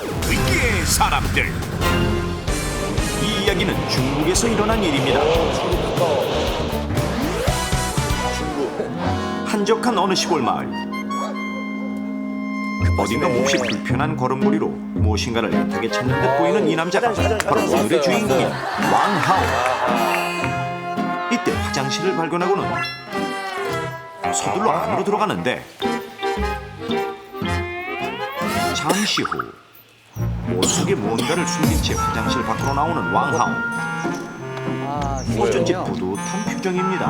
위기의 사람들. 이 이야기는 중국에서 일어난 일입니다. 한적한 어느 시골 마을. 어딘가 몹시 불편한 걸음걸이로 무엇인가를 애타게 찾는 듯 보이는 이 남자가 바로 오늘의 주인공인 왕하오. 이때 화장실을 발견하고는 서둘러 안으로 들어가는데 잠시 후 옷 속에 무언가를 숨긴 채 화장실 밖으로 나오는 왕하오. 어쩐지 뿌듯한 표정입니다.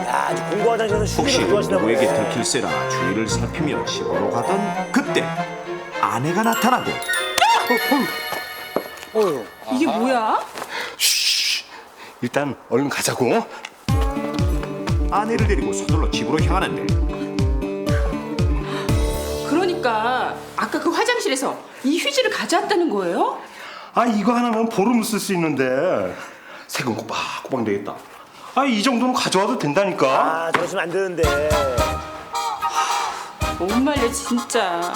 야, 아주 공부 화장실에서 혹시 휴지를 좋아하시나 보네. 누구에게 들킬세라 주위를 살피며 집으로 가던 그때 아내가 나타나고 이게 뭐야? 일단 얼른 가자고. 아내를 데리고 서둘러 집으로 향하는데 그러니까 아까 그 화장실에서 이 휴지를 가져왔다는 거예요? 아, 이거 하나면 보름 쓸 수 있는데 세금 꼬박꼬박 내겠다. 아, 이 정도는 가져와도 된다니까. 아, 저러시면 안 되는데. 못 말려 진짜.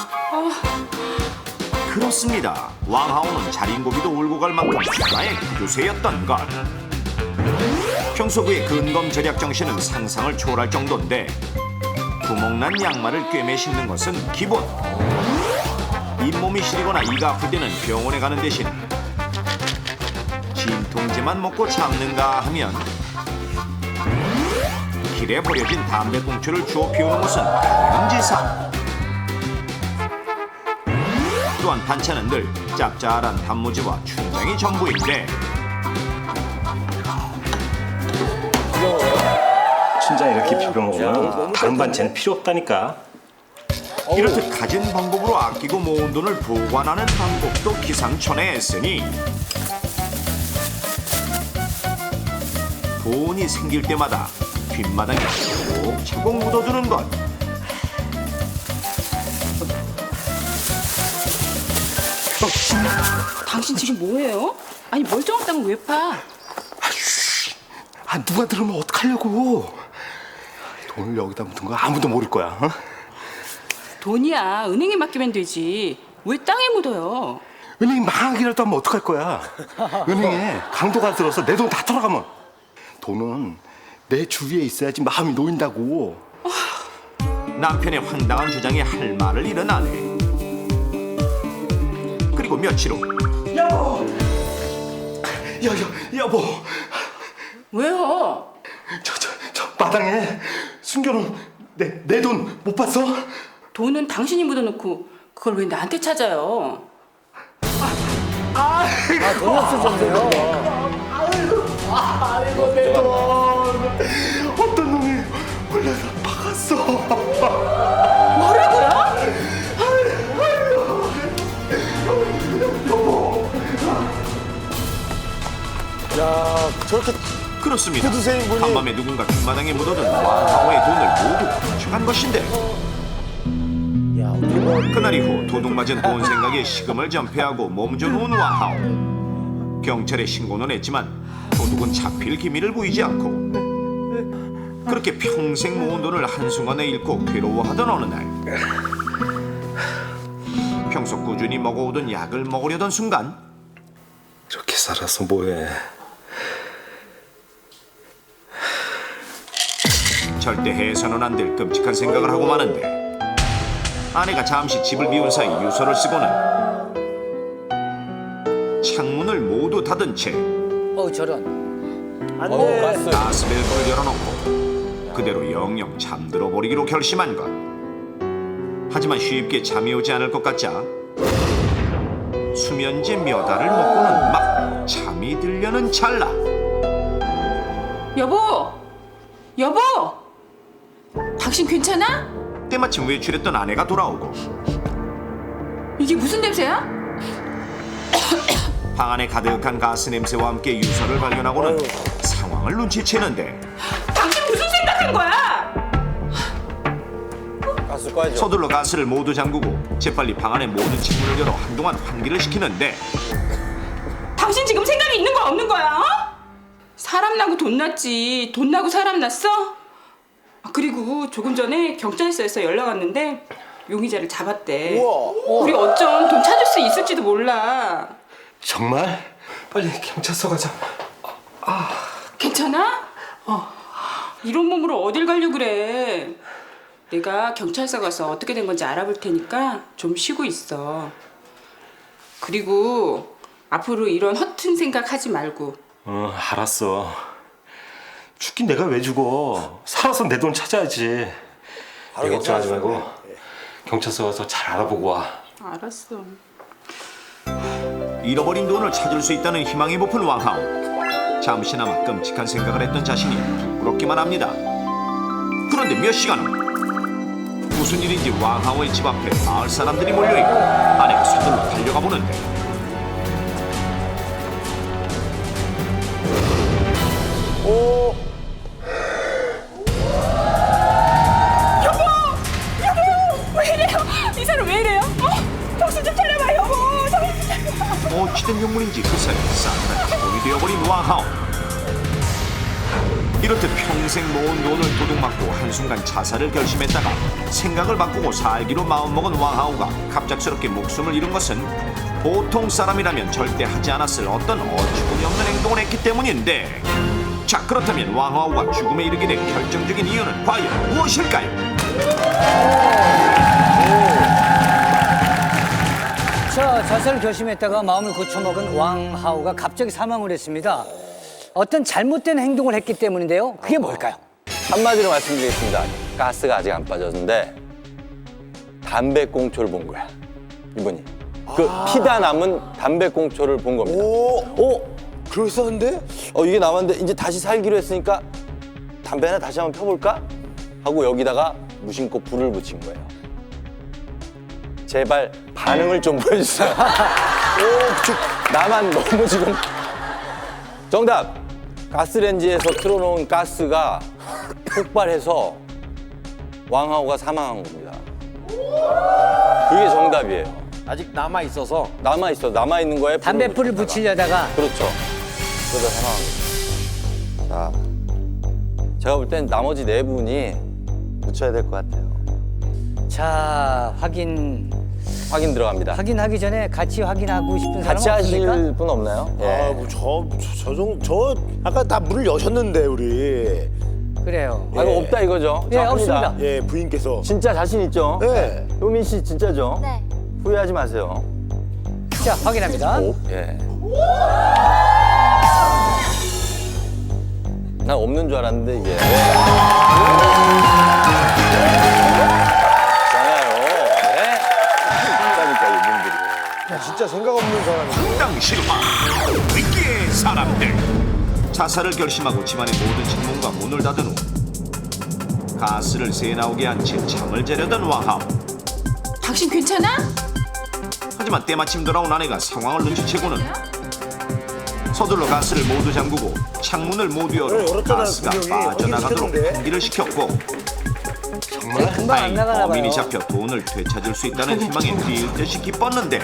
그렇습니다. 왕하오는 자린고비도 울고 갈 만큼 나의 구두쇠였던 것. 평소 그의 근검 절약 정신은 상상을 초월할 정도인데 구멍난 양말을 꿰매 신는 것은 기본. 잇몸이 시리거나 이가 아플 때는 병원에 가는 대신 진통제만 먹고 참는가 하면 길에 버려진 담배꽁초를 주워 피우는 것은 당연지사. 또한 반찬은 늘 짭짤한 단무지와 춘장이 전부인데 춘장 이렇게 비벼 먹으면 다른 반찬은 필요 없다니까. 이렇듯 가진 방법으로 아끼고 모은 돈을 보관하는 방법도 기상천외했으니 돈이 생길 때마다 뒷마당에 차곡차곡 묻어두는 것. 당신 지금 뭐해요? 아니 멀쩡한 땅을 왜 파? 아, 누가 들으면 어떡하려고. 돈을 여기다 묻은 거 아무도 모를 거야. 어? 돈이야 은행에 맡기면 되지. 왜 땅에 묻어요? 은행이 망하기라도 하면 어떡할 거야. 은행에 강도가 들어서 내 돈 다 털어가면. 돈은 내 주위에 있어야지 마음이 놓인다고. 남편의 황당한 주장에 할 말을 잃은 아내. 그리고 며칠 후 여보! 여보! 왜요? 저 마당에 숨겨놓은 내 돈 못 봤어? 돈은 당신이 묻어놓고 그걸 왜 나한테 찾아요? 아, 돈 없으셨네요. 아이고, 내 돈. 어떤 놈이 몰래서 박았어. 뭐라고요? 야, 저렇게 그렇습니다. 구두쇠인 분이- 한밤에 누군가 뒷마당에 묻어둔 왕하오의 돈을 모두 훔쳐간 것인데 야, 어떻게 뭐 그날 이후 도둑맞은 돈 생각에 식음을 전폐하고 몸져놓은 왕하오. 경찰에 신고는 했지만 도둑은 잡힐 기미를 보이지 않고 그렇게 평생 모은 돈을 한순간에 잃고 괴로워하던 어느 날 평소 꾸준히 먹어오던 약을 먹으려던 순간 이렇게 살아서 뭐해. 절대 해서는 안 될 끔찍한 생각을 하고 마는데 아내가 잠시 집을 비운 사이 유서를 쓰고는 창문을 모두 닫은 채 저런. 안 돼. 가스밸브를 열어놓고 그대로 영영 잠들어 버리기로 결심한 것. 하지만 쉽게 잠이 오지 않을 것 같자 수면제 몇 알을 먹고는 막 잠이 들려는 찰나 여보! 여보! 당신 괜찮아? 때마침 외출했던 아내가 돌아오고 이게 무슨 냄새야? 방 안에 가득한 가스 냄새와 함께 유서를 발견하고는 상황을 눈치채는데 당신 무슨 생각한 거야? 가스 꺼야죠. 서둘러 가스를 모두 잠그고 재빨리 방 안에 모든 창문을 열어 한동안 환기를 시키는데 당신 지금 생각이 있는 거야 없는 거야? 어? 사람 나고 돈 났지. 돈 나고 사람 났어? 그리고 조금 전에 경찰서에서 연락 왔는데 용의자를 잡았대. 우와. 우리 어쩜 돈 찾을 수 있을지도 몰라. 정말? 빨리 경찰서 가자. 괜찮아? 이런 몸으로 어딜 가려고 그래. 내가 경찰서 가서 어떻게 된 건지 알아볼 테니까 좀 쉬고 있어. 그리고 앞으로 이런 허튼 생각 하지 말고. 알았어. 죽긴 내가 왜 죽어? 살아서 내 돈 찾아야지. 바로 걱정하지 말고 괜찮았어요. 경찰서 가서 잘 알아보고 와. 알았어. 잃어버린 돈을 찾을 수 있다는 희망이 부푼 왕하오. 잠시나마 끔찍한 생각을 했던 자신이 부끄럽기만 합니다. 그런데 몇 시간 후 무슨 일인지 왕하오의 집 앞에 마을 사람들이 몰려있고 아내가 서둘러 달려가 보는데 오. 왜 이래요? 이 사람 왜 이래요? 정신 좀 차려봐 여보. 정신 좀 차려봐. 어찌된 영문인지 그 사이 싸늘한 기본이 되어버린 왕하오. 이렇듯 평생 모은 돈을 도둑맞고 한순간 자살을 결심했다가 생각을 바꾸고 살기로 마음먹은 왕하오가 갑작스럽게 목숨을 잃은 것은 보통 사람이라면 절대 하지 않았을 어떤 어처구니 없는 행동을 했기 때문인데, 자 그렇다면 왕하오가 죽음에 이르게 된 결정적인 이유는 과연 무엇일까요? 자, 자살을 결심했다가 마음을 고쳐먹은 왕하오가 갑자기 사망을 했습니다. 어떤 잘못된 행동을 했기 때문인데요. 그게 뭘까요? 한마디로 말씀드리겠습니다. 가스가 아직 안 빠졌는데 담배꽁초를 본 거야, 이분이. 그 피다 남은 담배꽁초를 본 겁니다. 오. 그럴싸한데? 이게 남았는데 이제 다시 살기로 했으니까 담배 하나 다시 한번 펴볼까? 하고 여기다가 무심코 불을 붙인 거예요. 제발 반응을 좀 보여주세요. 나만 너무 지금. 정답! 가스레인지에서 틀어놓은 가스가 폭발해서 왕하오가 사망한 겁니다. 그게 정답이에요. 아직 남아 있어서. 남아있는 거에 담배불을 붙였다가. 붙이려다가 그렇죠. 그러다 사망한 거죠. 자, 제가 볼 땐 나머지 네 분이 붙여야 될 것 같아요. 자, 확인 들어갑니다. 확인하기 전에 같이 확인하고 싶은 사람 같이 하실 없습니까? 분 없나요? 예. 저 아까 다 문을 여셨는데 우리. 그래요. 아, 이거 없다 이거죠? 예, 자, 합니다. 없습니다. 예, 부인께서. 진짜 자신 있죠? 네. 효민 씨 진짜죠? 네. 후회하지 마세요. 자, 확인합니다. 예. 난 없는 줄 알았는데 이게. 있잖아요. 네. 그러니까 이분들이. 진짜 생각 없는 사람이. 황당 실화 위기의 사람들. 자살을 결심하고 집안의 모든 창문과 문을 닫은 후 가스를 새나오게 한 채 잠을 자려던 왕하오. 당신 괜찮아? 하지만 때마침 돌아온 아내가 상황을 눈치채고는 서둘러 가스를 모두 잠그고 창문을 모두 열어 열었잖아요, 가스가 분명히. 빠져나가도록 확인시켰는데. 환기를 시켰고 금방 안 다행히 나가나 봐요. 범인이 잡혀 돈을 되찾을 수 있다는 희망에 뛸 듯이 기뻤는데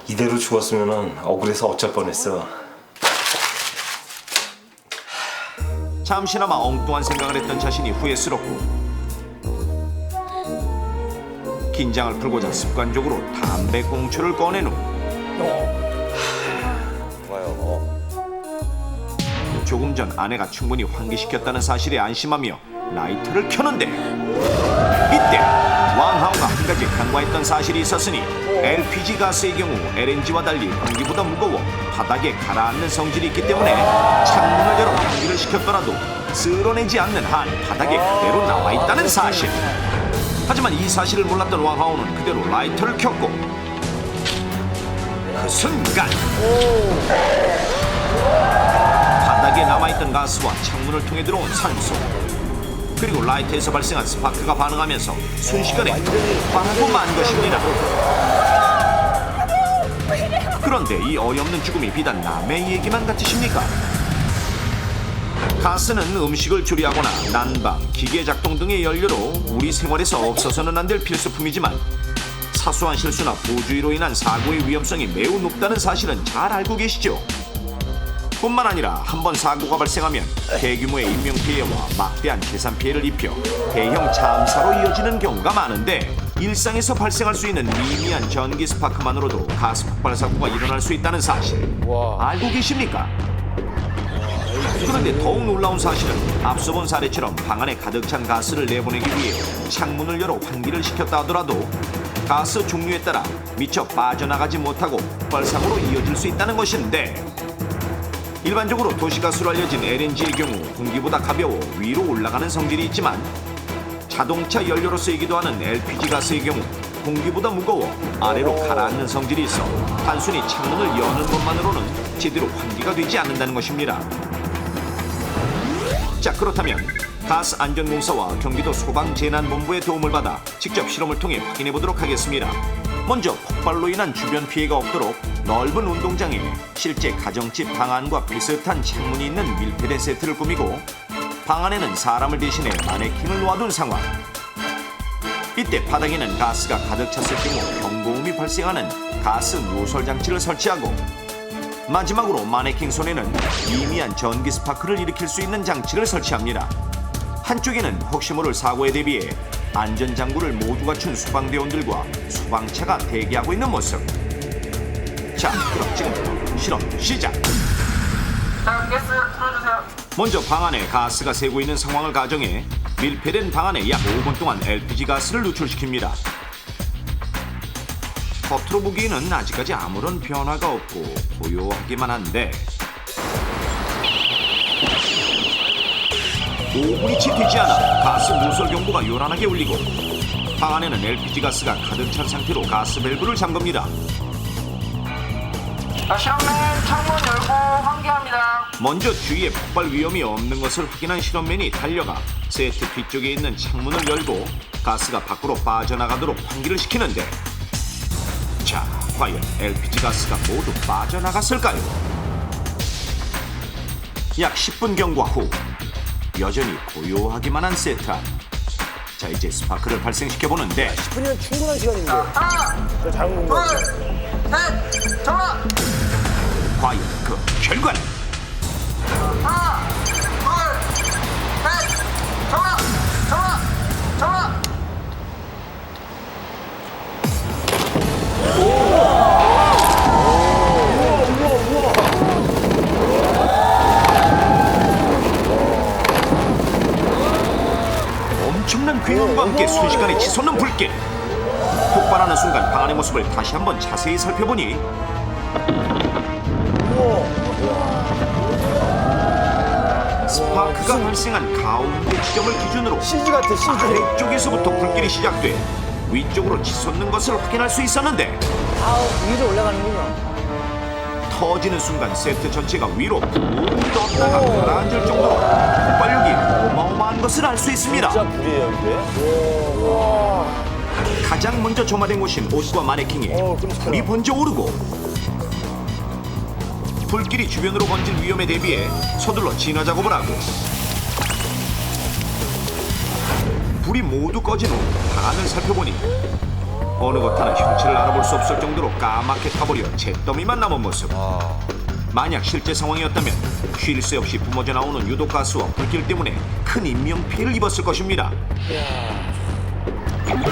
이대로 죽었으면 억울해서 어쩔 뻔했어. 잠시나마 엉뚱한 생각을 했던 자신이 후회스럽고 긴장을 풀고자 습관적으로 담배꽁초를 꺼낸 후 좋아요. 조금 전 아내가 충분히 환기시켰다는 사실에 안심하며 라이터를 켜는데 이때 왕하오가 한 가지 간과했던 사실이 있었으니 LPG 가스의 경우 LNG와 달리 공기보다 무거워 바닥에 가라앉는 성질이 있기 때문에 창문을 열어 환기를 시켰더라도 쓸어내지 않는 한 바닥에 그대로 나와 있다는 사실. 하지만 이 사실을 몰랐던 왕하오는 그대로 라이터를 켰고 그 순간 바닥에 남아있던 가스와 창문을 통해 들어온 산소 그리고 라이터에서 발생한 스파크가 반응하면서 순식간에 빵꾸만 것입니다. 그런데 이 어이없는 죽음이 비단 남의 얘기만 같으십니까? 가스는 음식을 조리하거나 난방, 기계 작동 등의 연료로 우리 생활에서 없어서는 안 될 필수품이지만 사소한 실수나 부주의로 인한 사고의 위험성이 매우 높다는 사실은 잘 알고 계시죠? 뿐만 아니라 한 번 사고가 발생하면 대규모의 인명피해와 막대한 재산피해를 입혀 대형 참사로 이어지는 경우가 많은데 일상에서 발생할 수 있는 미미한 전기 스파크만으로도 가스 폭발 사고가 일어날 수 있다는 사실 알고 계십니까? 그런데 더욱 놀라운 사실은 앞서 본 사례처럼 방 안에 가득 찬 가스를 내보내기 위해 창문을 열어 환기를 시켰다 하더라도 가스 종류에 따라 미처 빠져나가지 못하고 폭발 사고로 이어질 수 있다는 것인데 일반적으로 도시가스로 알려진 LNG의 경우 공기보다 가벼워 위로 올라가는 성질이 있지만 자동차 연료로 쓰이기도 하는 LPG 가스의 경우 공기보다 무거워 아래로 가라앉는 성질이 있어 단순히 창문을 여는 것만으로는 제대로 환기가 되지 않는다는 것입니다. 자, 그렇다면 가스안전공사와 경기도 소방재난본부의 도움을 받아 직접 실험을 통해 확인해 보도록 하겠습니다. 먼저 폭발로 인한 주변 피해가 없도록 넓은 운동장에 실제 가정집 방 안과 비슷한 창문이 있는 밀폐된 세트를 꾸미고 방 안에는 사람을 대신해 마네킹을 놓아둔 상황. 이때 바닥에는 가스가 가득 찼을 경우 경고음이 발생하는 가스 누설 장치를 설치하고 마지막으로 마네킹 손에는 미미한 전기 스파크를 일으킬 수 있는 장치를 설치합니다. 한쪽에는 혹시 모를 사고에 대비해 안전장구를 모두 갖춘 소방대원들과 소방차가 대기하고 있는 모습. 자, 그럼 지금부터 실험 시작! 자, 가스 풀어주세요. 먼저 방 안에 가스가 새고 있는 상황을 가정해 밀폐된 방 안에 약 5분 동안 LPG 가스를 누출시킵니다. 겉으로 보기에는 아직까지 아무런 변화가 없고 고요하기만 한데 5분이 채 되지 않아 가스 누설 경보가 요란하게 울리고 방 안에는 LPG 가스가 가득 찬 상태로 가스 밸브를 잠급니다. 실험맨 창문 열고 환기합니다. 먼저 주위에 폭발 위험이 없는 것을 확인한 실험맨이 달려가 세트 뒤쪽에 있는 창문을 열고 가스가 밖으로 빠져나가도록 환기를 시키는데 자, 과연 LPG 가스가 모두 빠져나갔을까요? 약 10분 경과 후 여전히 고요하기만 한 세트 안. 자, 이제 스파크를 발생시켜보는데 10분이면 충분한 시간인데. 저 잘못 본 거예요. 셋, 정화. 과연 그 결과는? 하나, 둘, 셋, 정화, 정화, 정화. 엄청난 굉음과 함께 순식간에 치솟는 불길. 폭발하는 순간 방 안의 모습을 다시 한번 자세히 살펴보니 스파크가 발생한 가운데 지점을 기준으로 CG 같아, CG. 아래쪽에서부터 불길이 시작돼 위쪽으로 치솟는 것을 확인할 수 있었는데 위로 올라가는군요. 터지는 순간 세트 전체가 위로 붕 떴다가 가라앉을 정도로 폭발력이 어마어마한 것을 알 수 있습니다. 진짜 불이에요 이게. 가장 먼저 점화된 곳인 옷과 마네킹에 불이 번져 오르고 불길이 주변으로 번질 위험에 대비해 서둘러 진화 작업을 하고 불이 모두 꺼진 후 방안을 살펴보니 어느 것 하나 형체를 알아볼 수 없을 정도로 까맣게 타버려 잿더미만 남은 모습. 만약 실제 상황이었다면 쉴 새 없이 뿜어져 나오는 유독가스와 불길 때문에 큰 인명피해를 입었을 것입니다.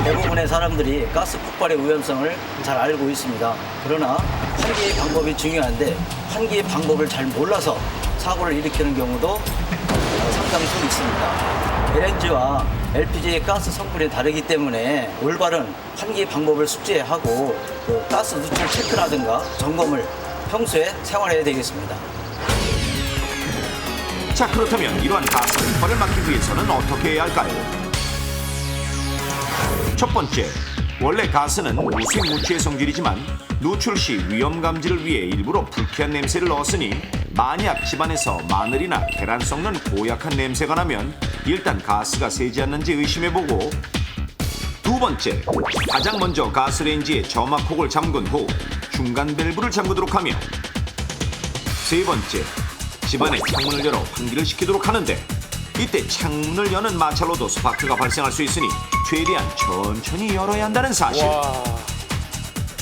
대부분의 사람들이 가스 폭발의 위험성을 잘 알고 있습니다. 그러나 환기의 방법이 중요한데 환기의 방법을 잘 몰라서 사고를 일으키는 경우도 상당수 있습니다. LNG와 LPG의 가스 성분이 다르기 때문에 올바른 환기 방법을 숙지하고 그 가스 누출 체크라든가 점검을 평소에 생활해야 되겠습니다. 자, 그렇다면 이러한 가스 폭발을 막기 위해서는 어떻게 해야 할까요? 첫 번째, 원래 가스는 무색무취의 성질이지만 누출 시 위험 감지를 위해 일부러 불쾌한 냄새를 넣었으니 만약 집안에서 마늘이나 계란 썩는 고약한 냄새가 나면 일단 가스가 새지 않는지 의심해보고, 두 번째, 가장 먼저 가스레인지의 점화콕을 잠근 후 중간 밸브를 잠그도록 하며, 세 번째, 집안의 창문을 열어 환기를 시키도록 하는데 이때 창문을 여는 마찰로도 스파크가 발생할 수 있으니 최대한 천천히 열어야 한다는 사실.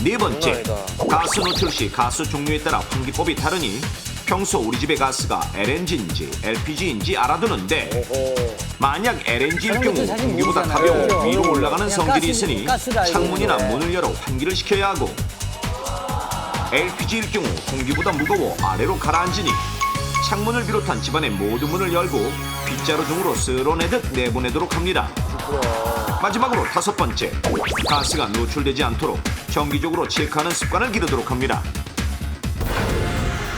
네 번째, 가스 노출 시 가스 종류에 따라 환기법이 다르니 평소 우리 집의 가스가 LNG인지 LPG인지 알아두는데 만약 LNG일 경우 사실 공기보다 모르잖아요. 가벼워 그렇죠. 위로 올라가는 그냥 성질이 있으니 가스를 알고 창문이나 있는데. 문을 열어 환기를 시켜야 하고 LPG일 경우 공기보다 무거워 아래로 가라앉으니 창문을 비롯한 집안의 모든 문을 열고 빗자루 등으로 쓸어내듯 내보내도록 합니다. 마지막으로 5번째, 가스가 노출되지 않도록 정기적으로 체크하는 습관을 기르도록 합니다.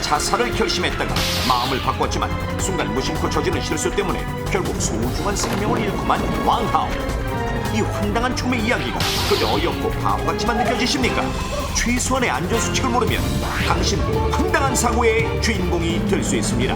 자살을 결심했다가 마음을 바꿨지만 순간 무심코 저지른 실수 때문에 결국 소중한 생명을 잃고만 왕하오. 이 황당한 춤의 이야기가 그저 어이없고 바보같지만 느껴지십니까? 최소한의 안전수칙을 모르면 당신도 황당한 사고의 주인공이 될 수 있습니다.